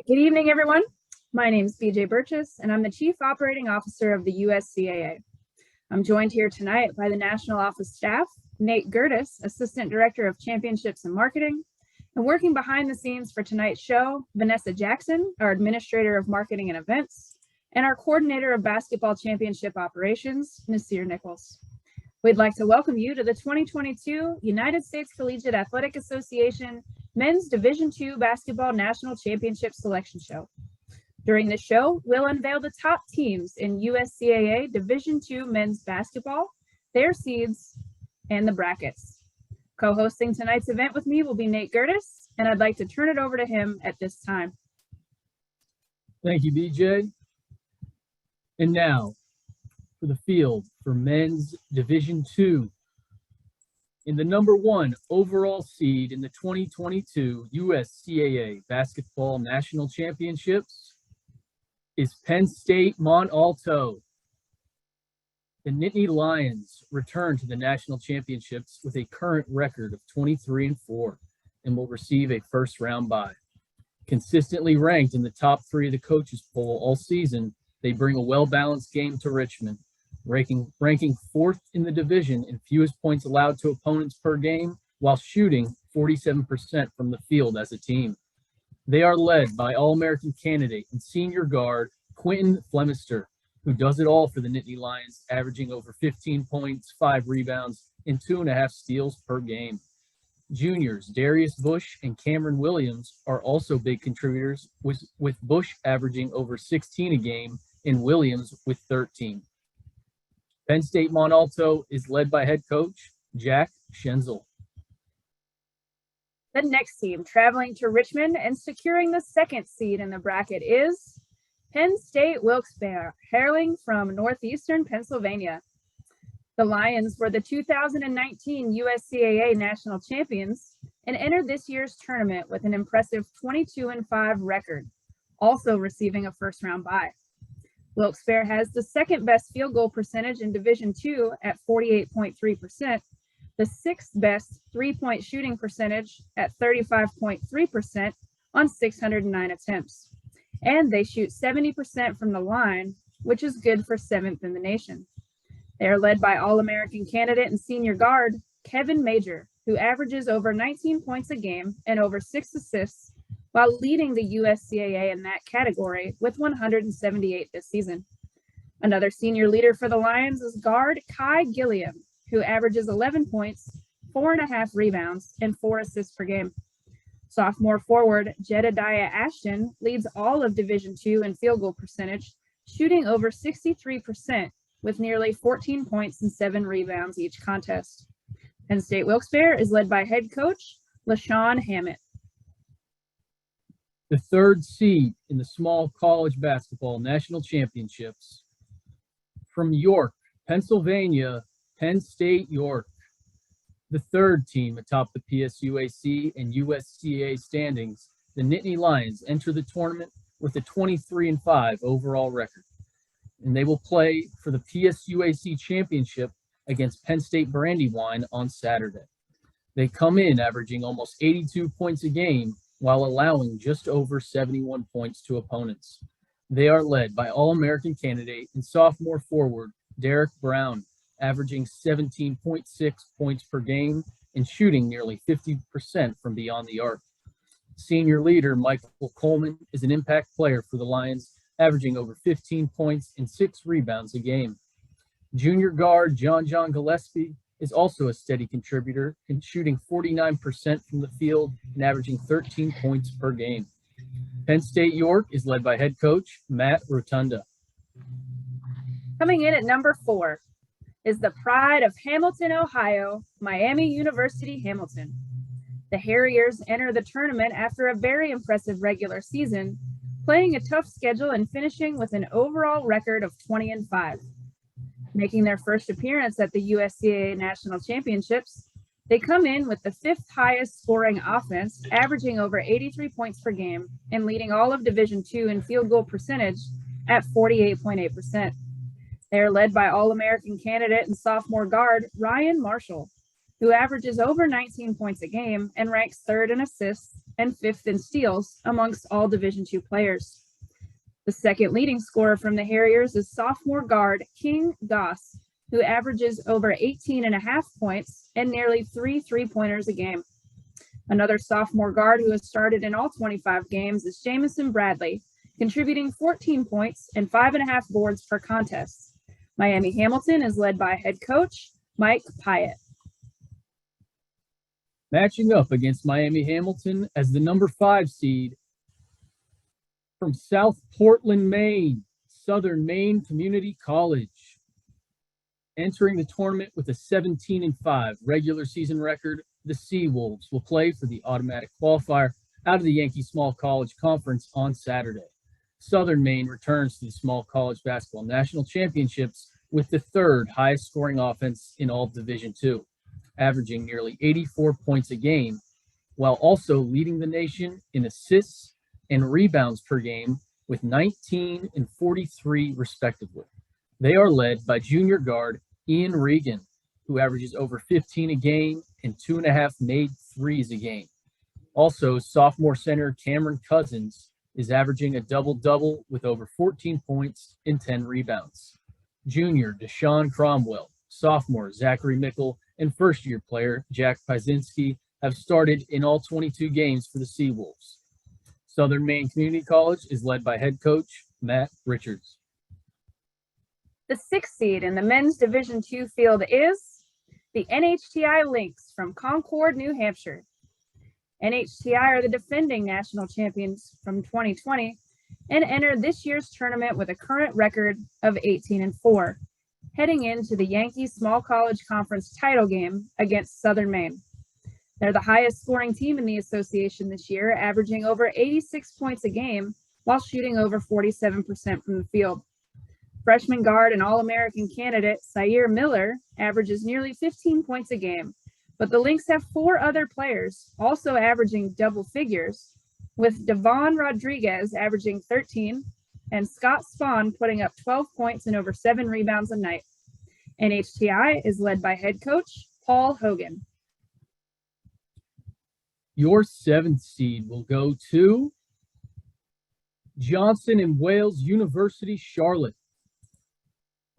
Good evening, everyone. My name is BJ Burgess, and I'm the Chief Operating Officer of the USCAA. I'm joined here tonight by the National Office staff, Nate Gertis, Assistant Director of Championships and Marketing, and working behind the scenes for tonight's show, Vanessa Jackson, our Administrator of Marketing and Events, and our Coordinator of Basketball Championship Operations, Nasir Nichols. We'd like to welcome you to the 2022 United States Collegiate Athletic Association Men's Division II Basketball National Championship Selection Show. During the show, we'll unveil the top teams in USCAA Division II men's basketball, their seeds, and the brackets. Co-hosting tonight's event with me will be Nate Gertis, and I'd like to turn it over to him at this time. Thank you, BJ. And now for the field for men's Division II. In the #1 overall seed in the 2022 USCAA Basketball National Championships is Penn State MONT ALTO. The Nittany Lions return to the national championships with a current record of 23-4 and will receive a first-round bye. Consistently ranked in the top 3 of the coaches poll all season, they bring a well-balanced game to Richmond, ranking 4th in the division in fewest points allowed to opponents per game, while shooting 47% from the field as a team. They are led by All-American candidate and senior guard Quentin Flemister, who does it all for the Nittany Lions, averaging over 15 points, 5 rebounds, and 2.5 steals per game. Juniors Darius Bush and Cameron Williams are also big contributors, with Bush averaging over 16 a game and Williams with 13. Penn State MONT ALTO is led by head coach Jack Schenzel. The next team traveling to Richmond and securing the 2nd seed in the bracket is Penn State WILKES-BARRE, hailing from northeastern Pennsylvania. The Lions were the 2019 USCAA national champions and entered this year's tournament with an impressive 22-5 record, also receiving a first-round bye. Wilkes-Barre has the 2nd best field goal percentage in Division II at 48.3%, the 6th best three-point shooting percentage at 35.3% on 609 attempts. And they shoot 70% from the line, which is good for 7th in the nation. They are led by All-American candidate and senior guard Kevin Major, who averages over 19 points a game and over 6 assists, while leading the USCAA in that category with 178 this season. Another senior leader for the Lions is guard Kai Gilliam, who averages 11 points, 4.5 rebounds, and 4 assists per game. Sophomore forward Jedediah Ashton leads all of Division II in field goal percentage, shooting over 63% with nearly 14 points and 7 rebounds each contest. Penn State Wilkes-Barre is led by head coach LaShawn Hammett. The 3rd seed in the small college basketball national championships from York, Pennsylvania, Penn State York. The 3rd team atop the PSUAC and USCAA standings, the Nittany Lions enter the tournament with a 23-5 overall record, and they will play for the PSUAC championship against Penn State Brandywine on Saturday. They come in averaging almost 82 points a game while allowing just over 71 points to opponents. They are led by All-American candidate and sophomore forward Derek Brown, averaging 17.6 points per game and shooting nearly 50% from beyond the arc. Senior leader Michael Coleman is an impact player for the Lions, averaging over 15 points and 6 rebounds a game. Junior guard John Gillespie is also a steady contributor, shooting 49% from the field and averaging 13 points per game. Penn State York is led by head coach Matt Rotunda. Coming in at number 4 is the pride of Hamilton, Ohio, Miami University Hamilton. The Harriers enter the tournament after a very impressive regular season, playing a tough schedule and finishing with an overall record of 20-5. Making their first appearance at the USCAA National Championships, they come in with the 5th highest scoring offense, averaging over 83 points per game and leading all of Division II in field goal percentage at 48.8%. They are led by All-American candidate and sophomore guard Ryan Marshall, who averages over 19 points a game and ranks 3rd in assists and 5th in steals amongst all Division II players. The second leading scorer from the Harriers is sophomore guard King Goss, who averages over 18.5 points and nearly 3 3-pointers a game. Another sophomore guard who has started in all 25 games is Jamison Bradley, contributing 14 points and 5.5 boards per contest. Miami Hamilton is led by head coach Mike Pyatt. Matching up against Miami Hamilton as the number 5 seed from South Portland, Maine, Southern Maine Community College. Entering the tournament with a 17-5 regular season record, the Sea Wolves will play for the automatic qualifier out of the Yankee Small College Conference on Saturday. Southern Maine returns to the Small College Basketball National Championships with the 3rd highest scoring offense in all of Division II, averaging nearly 84 points a game, while also leading the nation in assists and rebounds per game with 19 and 43 respectively. They are led by junior guard Ian Regan, who averages over 15 a game and 2.5 made threes a game. Also, sophomore center Cameron Cousins is averaging a double-double with over 14 points and 10 rebounds. Junior Deshaun Cromwell, sophomore Zachary Mickle, and first-year player Jack Pyzinski have started in all 22 games for the Sea Wolves. Southern Maine Community College is led by head coach Matt Richards. The 6th seed in the men's Division II field is the NHTI Lynx from Concord, New Hampshire. NHTI are the defending national champions from 2020 and entered this year's tournament with a current record of 18-4, heading into the Yankee Small College Conference title game against Southern Maine. They're the highest scoring team in the association this year, averaging over 86 points a game while shooting over 47% from the field. Freshman guard and All-American candidate Sayer Miller averages nearly 15 points a game, but the Lynx have 4 other players also averaging double figures, with Devon Rodriguez averaging 13 and Scott Spahn putting up 12 points and over 7 rebounds a night. NHTI is led by head coach Paul Hogan. Your 7th seed will go to Johnson & Wales University, Charlotte.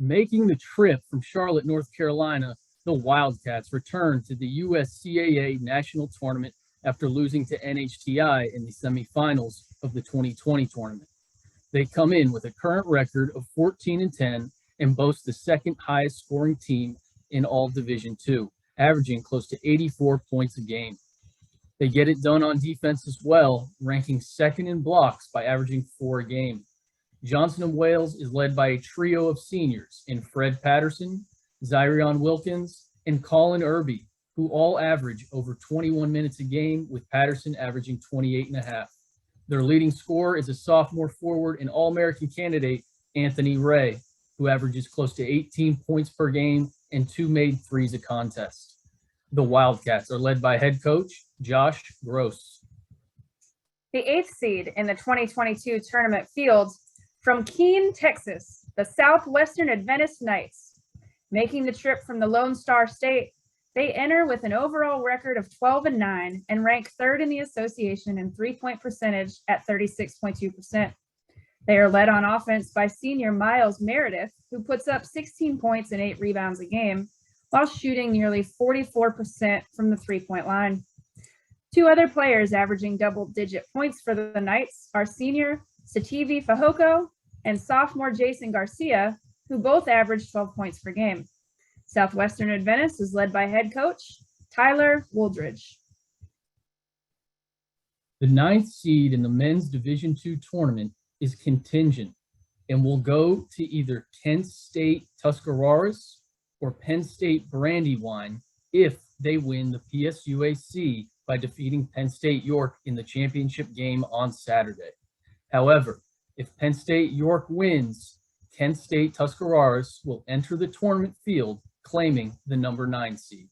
Making the trip from Charlotte, North Carolina, the Wildcats return to the USCAA National Tournament after losing to NHTI in the semifinals of the 2020 tournament. They come in with a current record of 14-10 and boast the 2nd highest scoring team in all Division II, averaging close to 84 points a game. They get it done on defense as well, ranking 2nd in blocks by averaging 4 a game. Johnson & Wales is led by a trio of seniors in Fred Patterson, Zyrion Wilkins, and Colin Irby, who all average over 21 minutes a game, with Patterson averaging 28.5. Their leading scorer is a sophomore forward and All-American candidate, Anthony Ray, who averages close to 18 points per game and 2 made threes a contest. The Wildcats are led by head coach Josh Gross. The 8th seed in the 2022 tournament fields from Keene, Texas, the Southwestern Adventist Knights. Making the trip from the Lone Star State, they enter with an overall record of 12-9 and rank 3rd in the association in 3-point percentage at 36.2%. They are led on offense by senior Miles Meredith, who puts up 16 points and 8 rebounds a game, while shooting nearly 44% from the 3-point line. 2 other players averaging double-digit points for the Knights are senior Sativi Fahoko and sophomore Jason Garcia, who both average 12 points per game. Southwestern Adventist is led by head coach Tyler Wooldridge. The 9th seed in the men's Division II tournament is contingent and will go to either Kent State Tuscarawas or Penn State Brandywine if they win the PSUAC by defeating Penn State York in the championship game on Saturday. However, if Penn State York wins, Kent State Tuscarawas will enter the tournament field claiming the number 9 seed.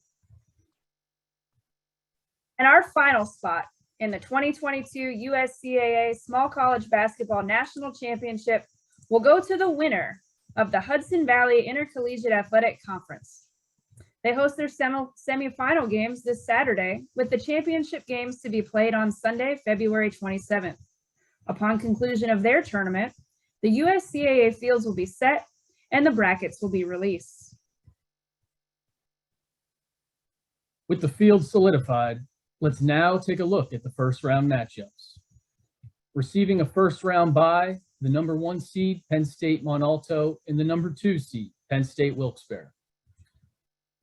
And our final spot in the 2022 USCAA Small College Basketball National Championship will go to the winner of the Hudson Valley Intercollegiate Athletic Conference. They host their semifinal games this Saturday, with the championship games to be played on Sunday, February 27th. Upon conclusion of their tournament, the USCAA fields will be set and the brackets will be released. With the field solidified, let's now take a look at the first round matchups. Receiving a first round bye, the number 1 seed, Penn State ALTO, and the number 2 seed, Penn State WILKES-BARRE.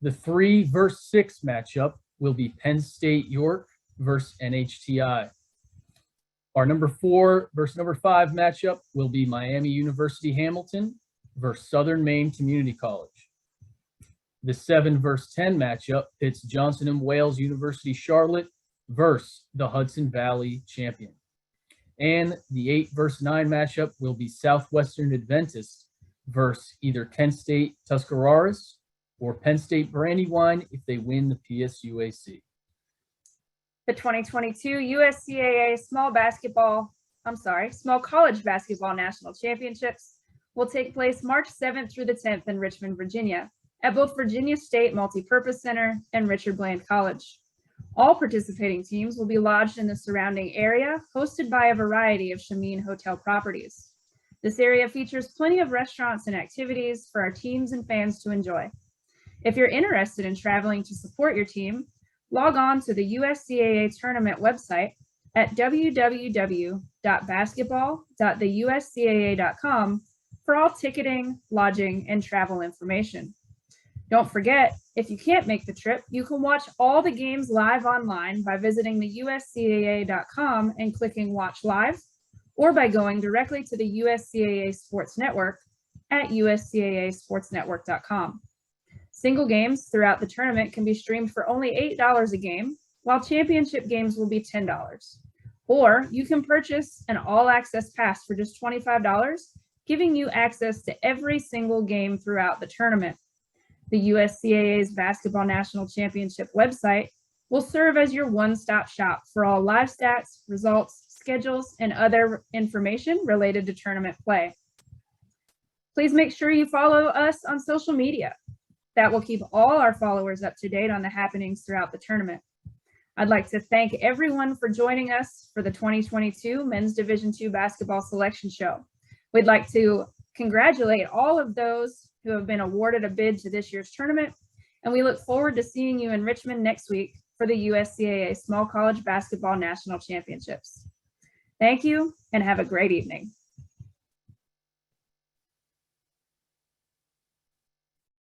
The 3 versus 6 matchup will be Penn State York versus NHTI. Our number 4 versus number 5 matchup will be Miami University Hamilton versus Southern Maine Community College. The 7 versus 10 matchup pits Johnson & Wales University Charlotte versus the Hudson Valley champion. And the 8 versus 9 matchup will be Southwestern Adventist versus either Kent State TUSCARAWAS or Penn State Brandywine if they win the PSUAC. The 2022 USCAA Small College Basketball National Championships will take place March 7th through the 10th in Richmond, Virginia, at both Virginia State Multipurpose Center and Richard Bland College. All participating teams will be lodged in the surrounding area, hosted by a variety of Shameen Hotel properties. This area features plenty of restaurants and activities for our teams and fans to enjoy. If you're interested in traveling to support your team, log on to the USCAA tournament website at www.basketball.theuscaa.com for all ticketing, lodging, and travel information. Don't forget, if you can't make the trip, you can watch all the games live online by visiting the USCAA.com and clicking Watch Live, or by going directly to the USCAA Sports Network at uscaasportsnetwork.com. Single games throughout the tournament can be streamed for only $8 a game, while championship games will be $10. Or you can purchase an all-access pass for just $25, giving you access to every single game throughout the tournament. The USCAA's Basketball National Championship website will serve as your one-stop shop for all live stats, results, schedules, and other information related to tournament play. Please make sure you follow us on social media. That will keep all our followers up to date on the happenings throughout the tournament. I'd like to thank everyone for joining us for the 2022 Men's Division II Basketball Selection Show. We'd like to congratulate all of those who have been awarded a bid to this year's tournament, and we look forward to seeing you in Richmond next week for the USCAA Small College Basketball National Championships. Thank you, and have a great evening.